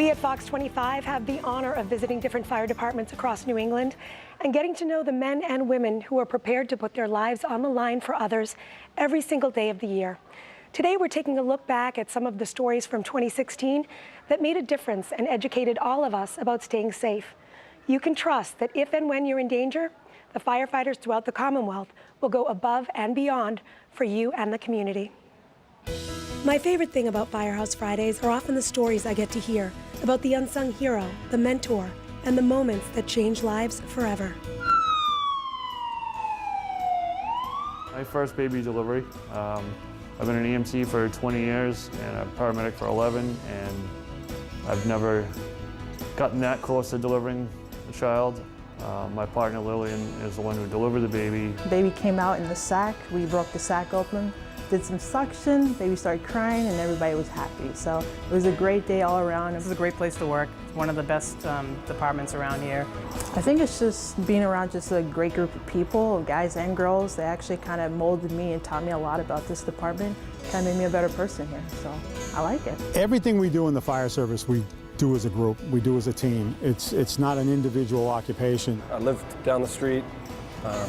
We at Fox 25 have the honor of visiting different fire departments across New England and getting to know the men and women who are prepared to put their lives on the line for others every single day of the year. Today, we're taking a look back at some of the stories from 2016 that made a difference and educated all of us about staying safe. You can trust that if and when you're in danger, the firefighters throughout the Commonwealth will go above and beyond for you and the community. My favorite thing about Firehouse Fridays are often the stories I get to hear about the unsung hero, the mentor, and the moments that change lives forever. My first baby delivery. I've been an EMT for 20 years and a paramedic for 11, and I've never gotten that close to delivering a child. My partner Lillian is the one who delivered the baby. The baby came out in the sack. We broke the sack open, did some suction, baby started crying, and everybody was happy. So it was a great day all around. This is a great place to work. One of the best departments around here. I think it's just being around just a great group of people, guys and girls. They actually kind of molded me and taught me a lot about this department. Kind of made me a better person here, so I like it. Everything we do in the fire service, we do as a group, we do as a team. It's not an individual occupation. I lived down the street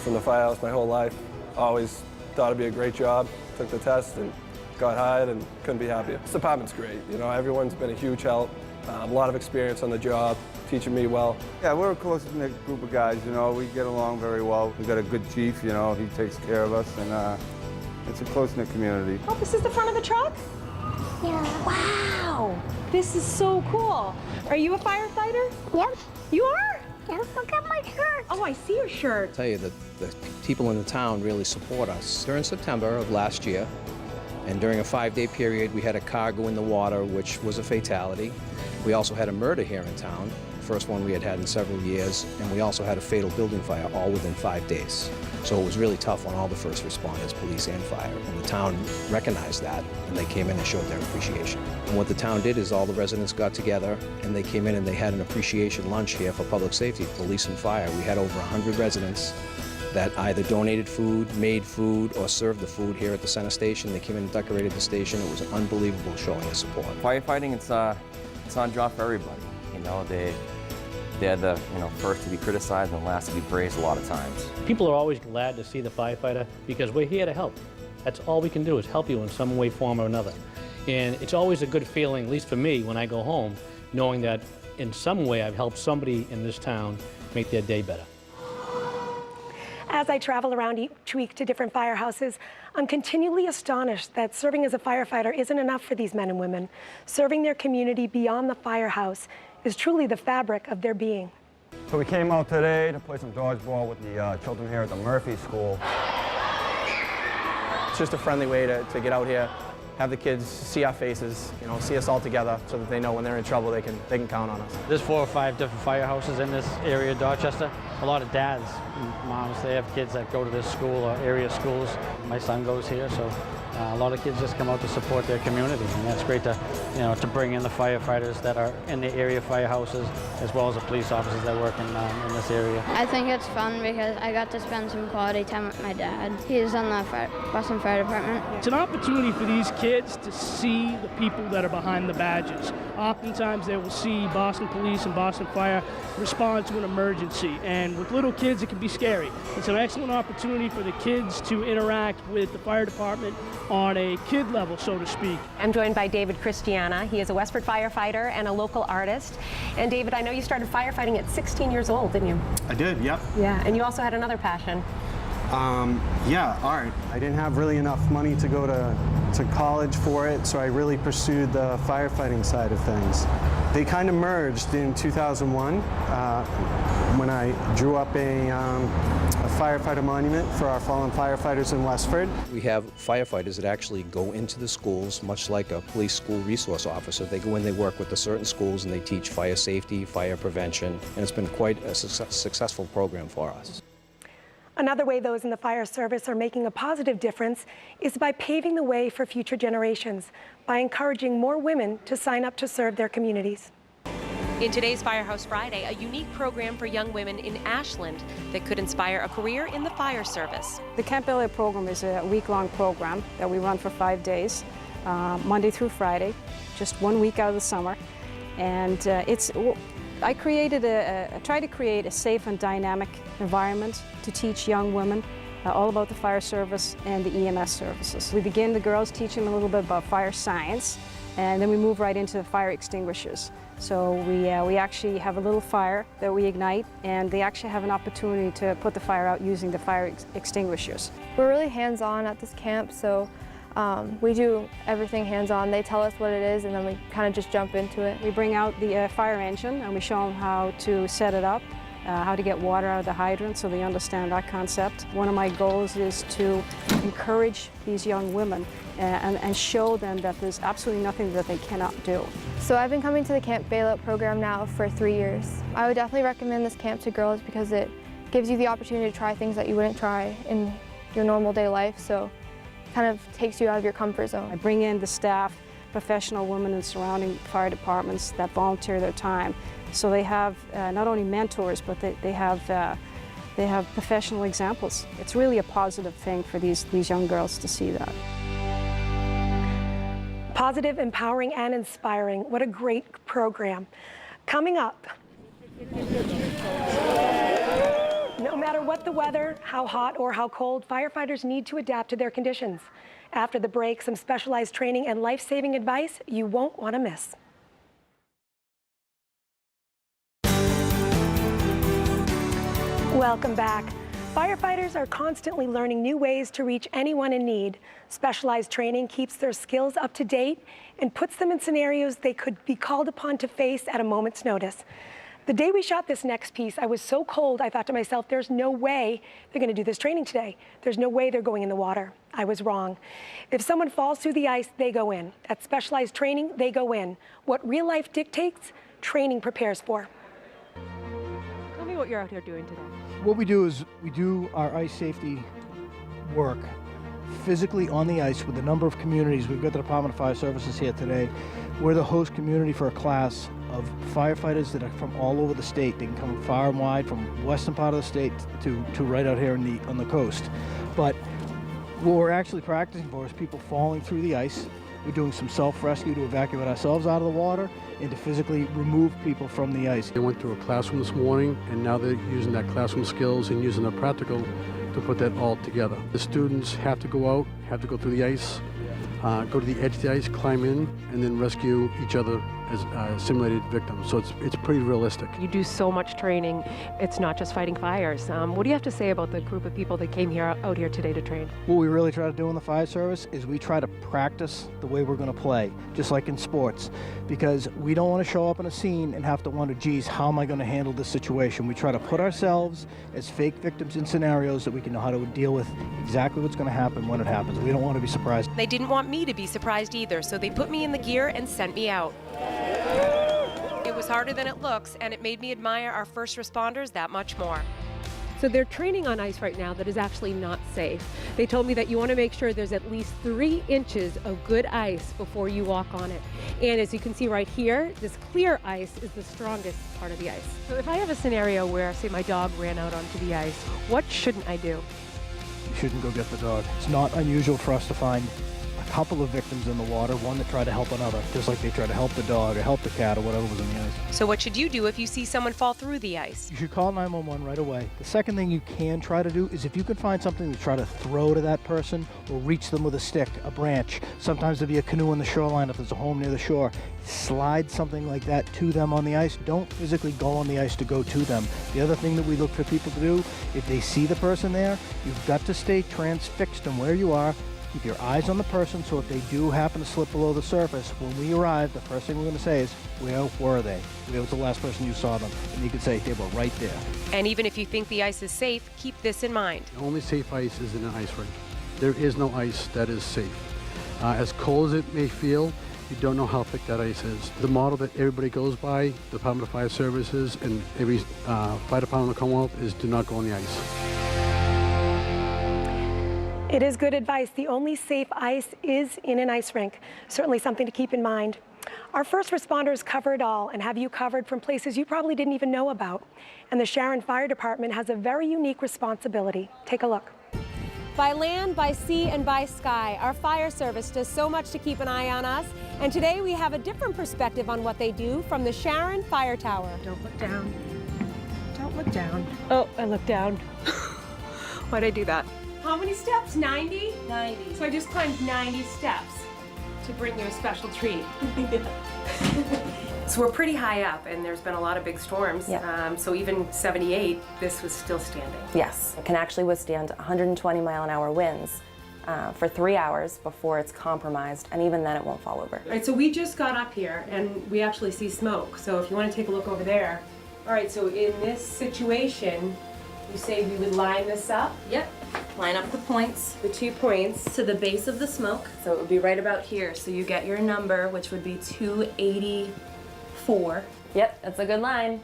from the firehouse my whole life. Always thought it'd be a great job. Took the test and got hired and couldn't be happier. This department's great. You know, everyone's been a huge help. A lot of experience on the job, teaching me well. Yeah, we're a close-knit group of guys, you know. We get along very well. We got a good chief, you know. He takes care of us, and it's a close-knit community. Oh, this is the front of the truck? Yeah. Wow, this is so cool. Are you a firefighter? Yep. You are? Yeah, look at my shirt. Oh, I see your shirt. I'll tell you that the people in the town really support us. During September of last year, and during a 5-day period, we had a car go in the water, which was a fatality. We also had a murder here in town, the first one we had in several years, and we also had a fatal building fire all within 5 days. So it was really tough on all the first responders, police and fire, and the town recognized that, and they came in and showed their appreciation. And what the town did is all the residents got together, and they came in and they had an appreciation lunch here for public safety, police and fire. We had over 100 residents that either donated food, made food, or served the food here at the center station. They came in and decorated the station. It was an unbelievable showing of support. Firefighting, it's on job for everybody. You know, they're the first to be criticized and last to be praised a lot of times. People are always glad to see the firefighter because we're here to help. That's all we can do is help you in some way, form, or another. And it's always a good feeling, at least for me, when I go home, knowing that in some way I've helped somebody in this town make their day better. As I travel around each week to different firehouses, I'm continually astonished that serving as a firefighter isn't enough for these men and women. Serving their community beyond the firehouse is truly the fabric of their being. So we came out today to play some dodgeball with the children here at the Murphy School. It's just a friendly way to get out here, have the kids see our faces, you know, see us all together so that they know when they're in trouble they can count on us. There's 4 or 5 different firehouses in this area of Dorchester. A lot of dads and moms, they have kids that go to this school or area schools. My son goes here, so a lot of kids just come out to support their community, and that's great to, to bring in the firefighters that are in the area firehouses, as well as the police officers that work in this area. I think it's fun because I got to spend some quality time with my dad. He's on the Boston Fire Department. It's an opportunity for these kids to see the people that are behind the badges. Oftentimes they will see Boston Police and Boston Fire respond to an emergency, and with little kids it can be scary. It's an excellent opportunity for the kids to interact with the fire department on a kid level, so to speak. I'm joined by David Christiana. He is a Westford firefighter and a local artist. And David, I know you started firefighting at 16 years old, didn't you? I did, yep. Yeah, and you also had another passion. Yeah, art. I didn't have really enough money to go to college for it, so I really pursued the firefighting side of things. They kind of merged in 2001 when I drew up a firefighter monument for our fallen firefighters in Westford. We have firefighters that actually go into the schools, much like a police school resource officer. They go in, they work with the certain schools, and they teach fire safety, fire prevention, and it's been quite a successful program for us. Another way those in the fire service are making a positive difference is by paving the way for future generations, by encouraging more women to sign up to serve their communities. In today's Firehouse Friday, a unique program for young women in Ashland that could inspire a career in the fire service. The Camp Bel Air program is a week-long program that we run for 5 days, Monday through Friday, just 1 week out of the summer. And I try to create a safe and dynamic environment to teach young women all about the fire service and the EMS services. We begin the girls, teach them a little bit about fire science, and then we move right into the fire extinguishers. So we actually have a little fire that we ignite, and they actually have an opportunity to put the fire out using the fire extinguishers. We're really hands-on at this camp, so we do everything hands-on. They tell us what it is, and then we kind of just jump into it. We bring out the fire engine, and we show them how to set it up, how to get water out of the hydrant, so they understand that concept. One of my goals is to encourage these young women and show them that there's absolutely nothing that they cannot do. So I've been coming to the Camp Bailout program now for 3 years. I would definitely recommend this camp to girls because it gives you the opportunity to try things that you wouldn't try in your normal day life, so it kind of takes you out of your comfort zone. I bring in the staff, professional women in surrounding fire departments that volunteer their time. So they have not only mentors, but they have professional examples. It's really a positive thing for these young girls to see that. Positive, empowering, and inspiring. What a great program. Coming up, no matter what the weather, how hot or how cold, firefighters need to adapt to their conditions. After the break, some specialized training and life-saving advice you won't want to miss. Welcome back. Firefighters are constantly learning new ways to reach anyone in need. Specialized training keeps their skills up to date and puts them in scenarios they could be called upon to face at a moment's notice. The day we shot this next piece, I was so cold, I thought to myself, there's no way they're going to do this training today. There's no way they're going in the water. I was wrong. If someone falls through the ice, they go in. At specialized training, they go in. What real life dictates, training prepares for. Tell me what you're out here doing today. What we do is we do our ice safety work physically on the ice with a number of communities. We've got the Department of Fire Services here today. We're the host community for a class of firefighters that are from all over the state. They can come far and wide, from western part of the state to right out here on the coast. But what we're actually practicing for is people falling through the ice. We're doing some self-rescue to evacuate ourselves out of the water and to physically remove people from the ice. They went through a classroom this morning, and now they're using that classroom skills and using the practical to put that all together. The students have to go out, have to go through the ice, go to the edge of the ice, climb in, and then rescue each other as simulated victims. So it's pretty realistic. You do so much training. It's not just fighting fires. What do you have to say about the group of people that came out here today to train? What we really try to do in the fire service is we try to practice the way we're going to play, just like in sports, because we don't want to show up in a scene and have to wonder, geez, how am I going to handle this situation? We try to put ourselves as fake victims in scenarios that we can know how to deal with exactly what's going to happen when it happens. We don't want to be surprised. They didn't want me to be surprised either, so they put me in the gear and sent me out. It was harder than it looks, and it made me admire our first responders that much more. So they're training on ice right now that is actually not safe. They told me that you want to make sure there's at least 3 inches of good ice before you walk on it. And as you can see right here, this clear ice is the strongest part of the ice. So if I have a scenario where, say, my dog ran out onto the ice, what shouldn't I do? You shouldn't go get the dog. It's not unusual for us to find a couple of victims in the water, one that tried to help another, just like they tried to help the dog or help the cat or whatever was in the ice. So what should you do if you see someone fall through the ice? You should call 911 right away. The second thing you can try to do is if you can find something to try to throw to that person or reach them with a stick, a branch. Sometimes there'll be a canoe on the shoreline if there's a home near the shore. Slide something like that to them on the ice. Don't physically go on the ice to go to them. The other thing that we look for people to do, if they see the person there, you've got to stay transfixed on where you are. Keep your eyes on the person, so if they do happen to slip below the surface, when we arrive, the first thing we're going to say is, where were they? Where was the last person you saw them? And you can say, they were right there. And even if you think the ice is safe, keep this in mind. The only safe ice is in an ice rink. There is no ice that is safe. As cold as it may feel, you don't know how thick that ice is. The model that everybody goes by, the Department of Fire Services and every fire department in the Commonwealth, is do not go on the ice. It is good advice. The only safe ice is in an ice rink. Certainly something to keep in mind. Our first responders cover it all and have you covered from places you probably didn't even know about. And the Sharon Fire Department has a very unique responsibility. Take a look. By land, by sea, and by sky, our fire service does so much to keep an eye on us. And today we have a different perspective on what they do from the Sharon Fire Tower. Don't look down. Don't look down. Oh, I looked down. Why'd I do that? How many steps? 90? 90. So I just climbed 90 steps to bring you a special treat. So we're pretty high up, and there's been a lot of big storms. Yeah. So even 78, this was still standing. Yes, it can actually withstand 120-mile-an-hour winds for 3 hours before it's compromised, and even then it won't fall over. All right, so we just got up here, and we actually see smoke. So if you want to take a look over there. All right, so in this situation, you say we would line this up? Yep. Line up the points. The 2 points. To the base of the smoke. So it would be right about here. So you get your number, which would be 284. Yep, that's a good line.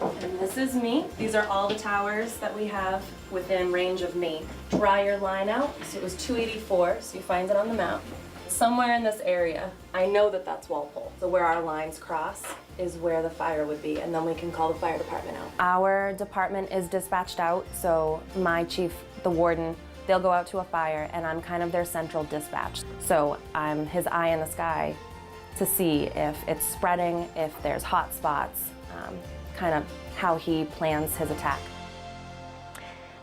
And this is me. These are all the towers that we have within range of me. Draw your line out. So it was 284, so you find it on the map. Somewhere in this area, I know that that's Walpole. So where our lines cross is where the fire would be, and then we can call the fire department out. Our department is dispatched out, so my chief, the warden, they'll go out to a fire, and I'm kind of their central dispatch. So I'm his eye in the sky to see if it's spreading, if there's hot spots, kind of how he plans his attack.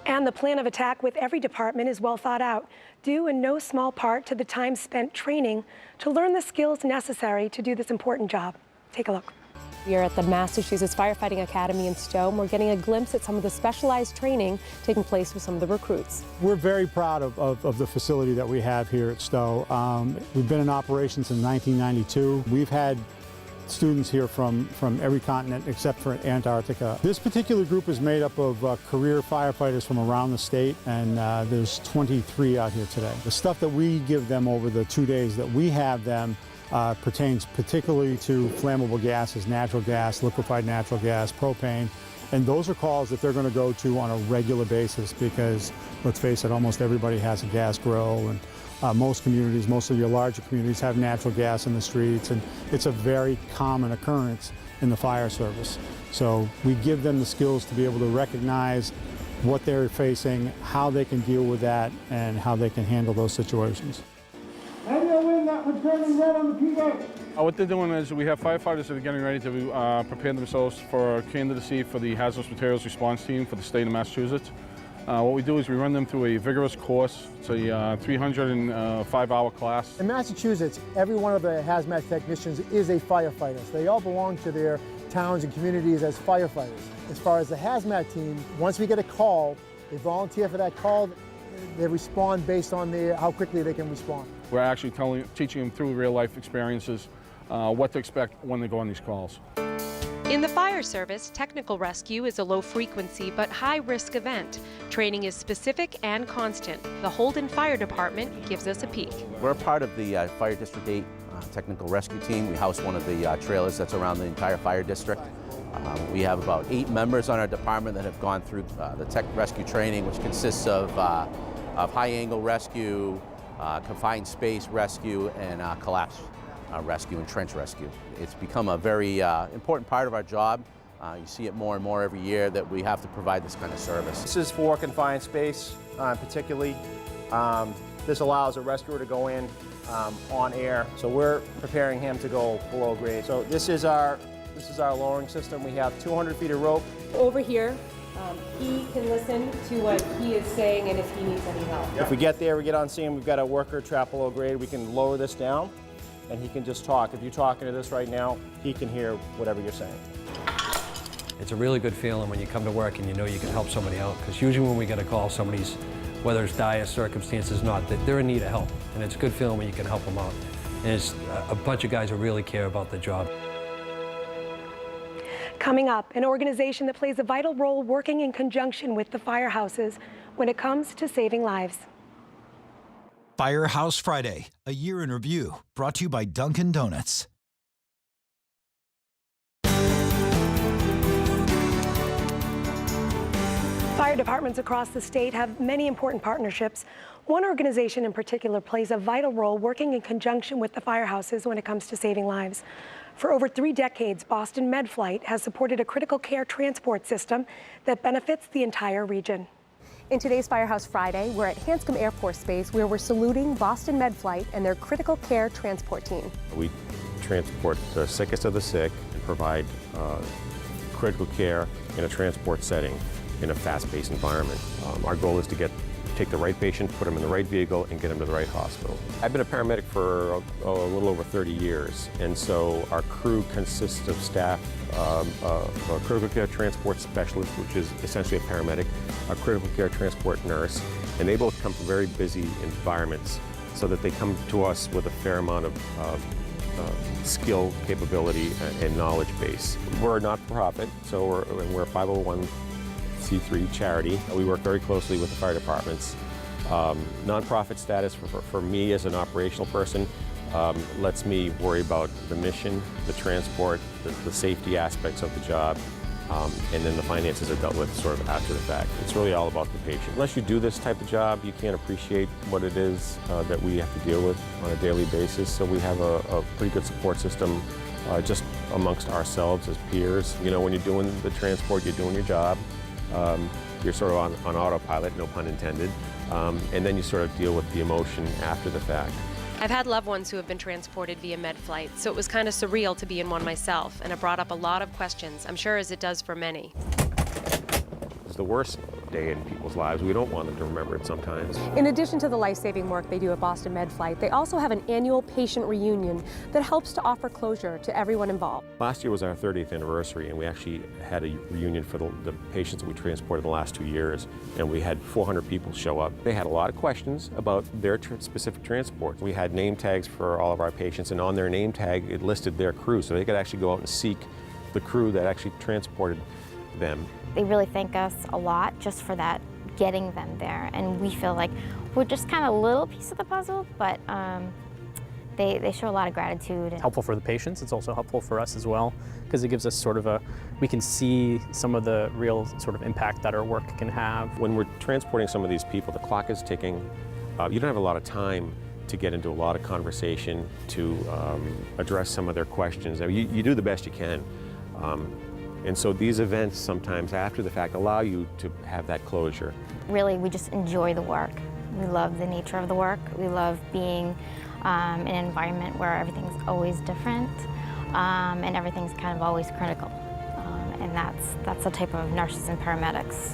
And the plan of attack with every department is well thought out, due in no small part to the time spent training to learn the skills necessary to do this important job. Take a look. We are at the Massachusetts Firefighting Academy in Stowe, and we're getting a glimpse at some of the specialized training taking place with some of the recruits. We're very proud of the facility that we have here at Stowe. We've been in operation since 1992. We've had students here from every continent except for Antarctica. This particular group is made up of career firefighters from around the state, and there's 23 out here today. The stuff that we give them over the 2 days that we have them pertains particularly to flammable gases, natural gas, liquefied natural gas, propane, and those are calls that they're going to go to on a regular basis because, let's face it, almost everybody has a gas grill, and most communities, most of your larger communities have natural gas in the streets, and it's a very common occurrence in the fire service. So we give them the skills to be able to recognize what they're facing, how they can deal with that, and how they can handle those situations. What they're doing is we have firefighters that are getting ready to prepare themselves for candidacy for the hazardous materials response team for the state of Massachusetts. What we do is we run them through a vigorous course. It's a 305-hour class. In Massachusetts, every one of the hazmat technicians is a firefighter. So they all belong to their towns and communities as firefighters. As far as the hazmat team, once we get a call, they volunteer for that call. They respond based on how quickly they can respond. We're actually teaching them through real-life experiences what to expect when they go on these calls. In the fire service, technical rescue is a low-frequency but high-risk event. Training is specific and constant. The Holden Fire Department gives us a peek. We're part of the Fire District 8 technical rescue team. We house one of the trailers that's around the entire fire district. We have about 8 members on our department that have gone through the tech rescue training, which consists of high-angle rescue, confined space rescue, and collapse rescue and trench rescue. It's become a very important part of our job. You see it more and more every year that we have to provide this kind of service. This is for confined space, particularly. This allows a rescuer to go in on air. So we're preparing him to go below grade. So this is our lowering system. We have 200 feet of rope. Over here, he can listen to what he is saying and if he needs any help. If we get there, we get on scene, we've got a worker trapped below grade. We can lower this down, and he can just talk. If you're talking to this right now, he can hear whatever you're saying. It's a really good feeling when you come to work and you know you can help somebody out, because usually when we get a call, somebody's, whether it's dire circumstances or not, that they're in need of help, and it's a good feeling when you can help them out. And it's a bunch of guys who really care about the job. Coming up, an organization that plays a vital role working in conjunction with the firehouses when it comes to saving lives. Firehouse Friday, a year in review, brought to you by Dunkin' Donuts. Fire departments across the state have many important partnerships. One organization in particular plays a vital role working in conjunction with the firehouses when it comes to saving lives. For over 3 decades, Boston MedFlight has supported a critical care transport system that benefits the entire region. In today's Firehouse Friday, we're at Hanscom Air Force Base where we're saluting Boston Med Flight and their critical care transport team. We transport the sickest of the sick and provide critical care in a transport setting in a fast-paced environment. Our goal is to take the right patient, put them in the right vehicle, and get them to the right hospital. I've been a paramedic for a little over 30 years, and so our crew consists of staff, a critical care transport specialist, which is essentially a paramedic, a critical care transport nurse, and they both come from very busy environments so that they come to us with a fair amount of skill, capability, and knowledge base. We're a not-for-profit, so we're a 501c3 charity. We work very closely with the fire departments. Nonprofit status for me as an operational person lets me worry about the mission, the transport, the safety aspects of the job, and then the finances are dealt with sort of after the fact. It's really all about the patient. Unless you do this type of job, you can't appreciate what it is that we have to deal with on a daily basis. So we have a pretty good support system just amongst ourselves as peers. You know, when you're doing the transport, you're doing your job. You're sort of on autopilot, no pun intended, and then you sort of deal with the emotion after the fact. I've had loved ones who have been transported via med flight, so it was kind of surreal to be in one myself, and it brought up a lot of questions, I'm sure as it does for many. It's the worst day in people's lives. We don't want them to remember it sometimes. In addition to the life-saving work they do at Boston Med Flight, they also have an annual patient reunion that helps to offer closure to everyone involved. Last year was our 30th anniversary, and we actually had a reunion for the patients that we transported the last 2 years, and we had 400 people show up. They had a lot of questions about their specific transport. We had name tags for all of our patients, and on their name tag it listed their crew, so they could actually go out and seek the crew that actually transported them. They really thank us a lot just for that, getting them there, and we feel like we're just kind of a little piece of the puzzle, but they show a lot of gratitude. It's helpful for the patients. It's also helpful for us as well, because it gives us sort of we can see some of the real sort of impact that our work can have. When we're transporting some of these people, the clock is ticking. You don't have a lot of time to get into a lot of conversation, to address some of their questions. I mean, you do the best you can. And so these events sometimes after the fact allow you to have that closure. Really, we just enjoy the work. We love the nature of the work. We love being in an environment where everything's always different and everything's kind of always critical. And that's the type of nurses and paramedics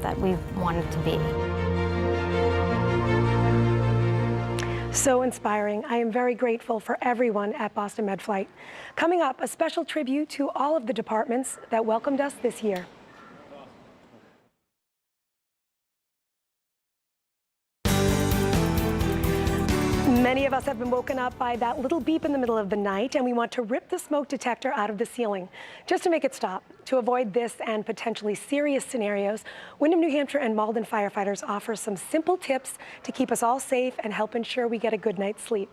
that we wanted to be. So inspiring. I am very grateful for everyone at Boston Med Flight. Coming up, a special tribute to all of the departments that welcomed us this year. Many of us have been woken up by that little beep in the middle of the night, and we want to rip the smoke detector out of the ceiling just to make it stop. To avoid this and potentially serious scenarios, Windham, New Hampshire and Malden firefighters offer some simple tips to keep us all safe and help ensure we get a good night's sleep.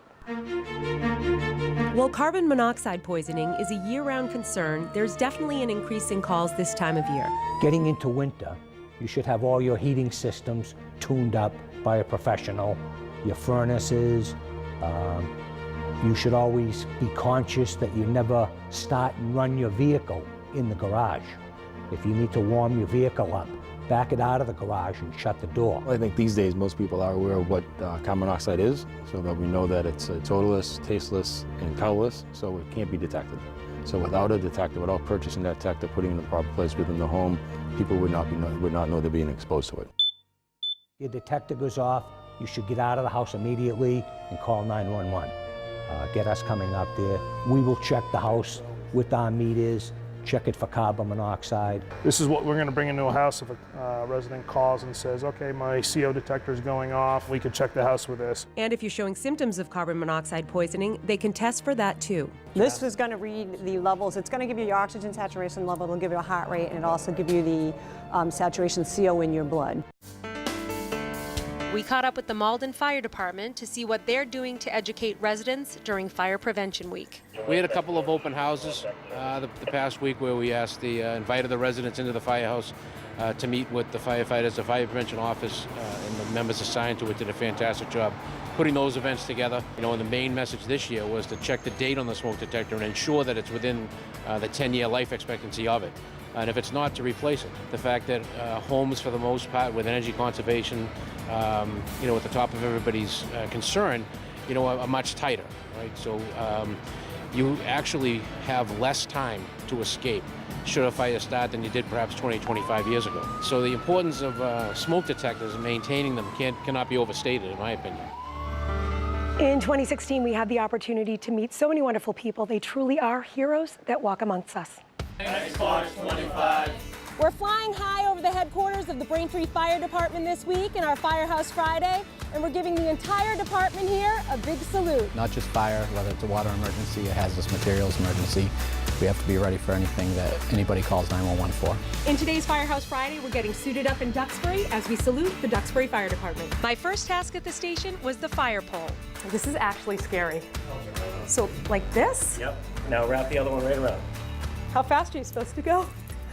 While carbon monoxide poisoning is a year-round concern, there's definitely an increase in calls this time of year. Getting into winter, you should have all your heating systems tuned up by a professional. Your furnaces, you should always be conscious that you never start and run your vehicle in the garage. If you need to warm your vehicle up, back it out of the garage and shut the door. I think these days most people are aware of what carbon monoxide is, so that we know that it's odorless, tasteless, and colorless, so it can't be detected. So without a detector, without purchasing that detector, putting it in the proper place within the home, people would not know they're being exposed to it. Your detector goes off, you should get out of the house immediately and call 911. Get us coming up there. We will check the house with our meters, check it for carbon monoxide. This is what we're going to bring into a house if a resident calls and says, okay, my CO detector is going off, we could check the house with this. And if you're showing symptoms of carbon monoxide poisoning, they can test for that too. This is going to read the levels. It's going to give you your oxygen saturation level, it'll give you a heart rate, and it'll also give you the saturation CO in your blood. We caught up with the Malden Fire Department to see what they're doing to educate residents during Fire Prevention Week. We had a couple of open houses the past week where we invited the residents into the firehouse to meet with the firefighters. The Fire Prevention Office and the members assigned to it did a fantastic job putting those events together. You know, and the main message this year was to check the date on the smoke detector and ensure that it's within the 10-year life expectancy of it. And if it's not, to replace it. The fact that homes, for the most part, with energy conservation, at the top of everybody's concern, are much tighter, right? So you actually have less time to escape should a fire start than you did perhaps 20, 25 years ago. So the importance of smoke detectors and maintaining them cannot be overstated, in my opinion. In 2016, we had the opportunity to meet so many wonderful people. They truly are heroes that walk amongst us. Fox 25. We're flying high over the headquarters of the Braintree Fire Department this week in our Firehouse Friday, and we're giving the entire department here a big salute. Not just fire, whether it's a water emergency, a hazardous materials emergency, we have to be ready for anything that anybody calls 911 for. In today's Firehouse Friday, we're getting suited up in Duxbury as we salute the Duxbury Fire Department. My first task at the station was the fire pole. This is actually scary. So, like this? Yep. Now wrap the other one right around. How fast are you supposed to go?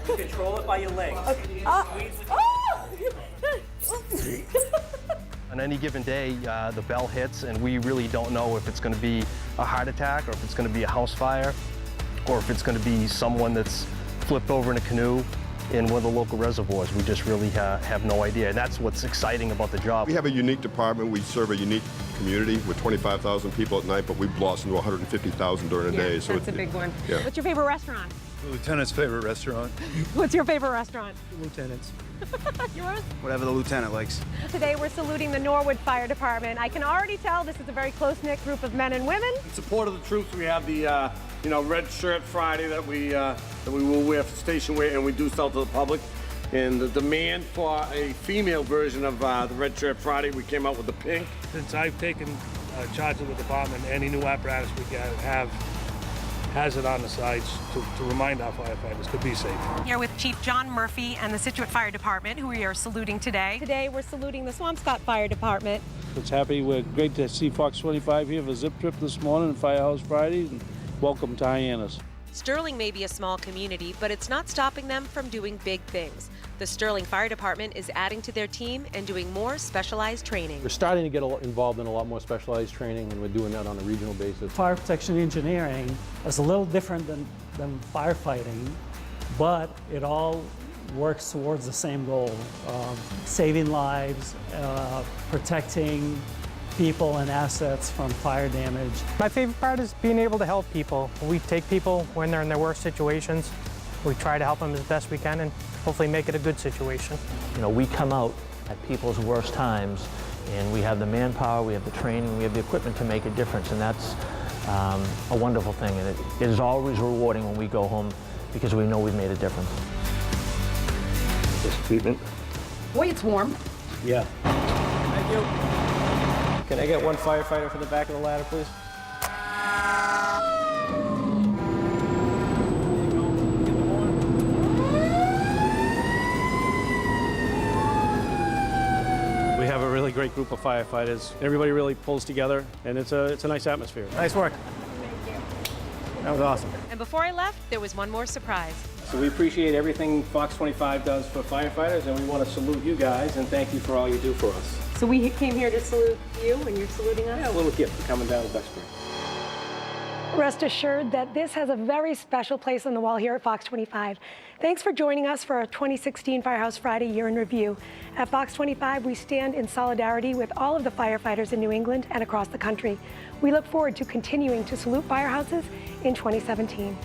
You control it by your legs. Okay. On any given day, the bell hits, and we really don't know if it's going to be a heart attack, or if it's going to be a house fire, or if it's going to be someone that's flipped over in a canoe in one of the local reservoirs. We just really have no idea, and that's what's exciting about the job. We have a unique department. We serve a unique community with 25,000 people at night, but we blossom to 150,000 during a day. So that's a big one. Yeah. What's your favorite restaurant? The lieutenant's favorite restaurant. What's your favorite restaurant? Lieutenant's. Yours? Whatever the lieutenant likes. Today we're saluting the Norwood Fire Department. I can already tell this is a very close-knit group of men and women. In support of the troops, we have the Red Shirt Friday that we will wear for station wear, and we do sell to the public. And the demand for a female version of the Red Shirt Friday, we came out with the pink. Since I've taken charge of the department, any new apparatus we have has it on the sides to remind our firefighters to be safe. Here with Chief John Murphy and the Situate Fire Department, who we are saluting today. Today we're saluting the Swampscott Fire Department. We're great to see Fox 25 here for a zip trip this morning and Firehouse Friday, and welcome to Hyannis. Sterling may be a small community, but it's not stopping them from doing big things. The Sterling Fire Department is adding to their team and doing more specialized training. We're starting to get involved in a lot more specialized training, and we're doing that on a regional basis. Fire protection engineering is a little different than firefighting, but it all works towards the same goal of saving lives, protecting people and assets from fire damage. My favorite part is being able to help people. We take people when they're in their worst situations. We try to help them as best we can and hopefully make it a good situation. We come out at people's worst times, and we have the manpower, we have the training, we have the equipment to make a difference, and that's a wonderful thing. And it is always rewarding when we go home because we know we've made a difference. This treatment. Boy, it's warm. Yeah. Thank you. Can I get one firefighter for the back of the ladder, please? We have a really great group of firefighters. Everybody really pulls together, and it's a nice atmosphere. Nice work. Thank you. That was awesome. And before I left, there was one more surprise. So we appreciate everything Fox 25 does for firefighters, and we want to salute you guys and thank you for all you do for us. So we came here to salute you, and you're saluting us? Yeah, a little gift for coming down to Duxbury. Rest assured that this has a very special place on the wall here at Fox 25. Thanks for joining us for our 2016 Firehouse Friday Year in Review. At Fox 25, we stand in solidarity with all of the firefighters in New England and across the country. We look forward to continuing to salute firehouses in 2017.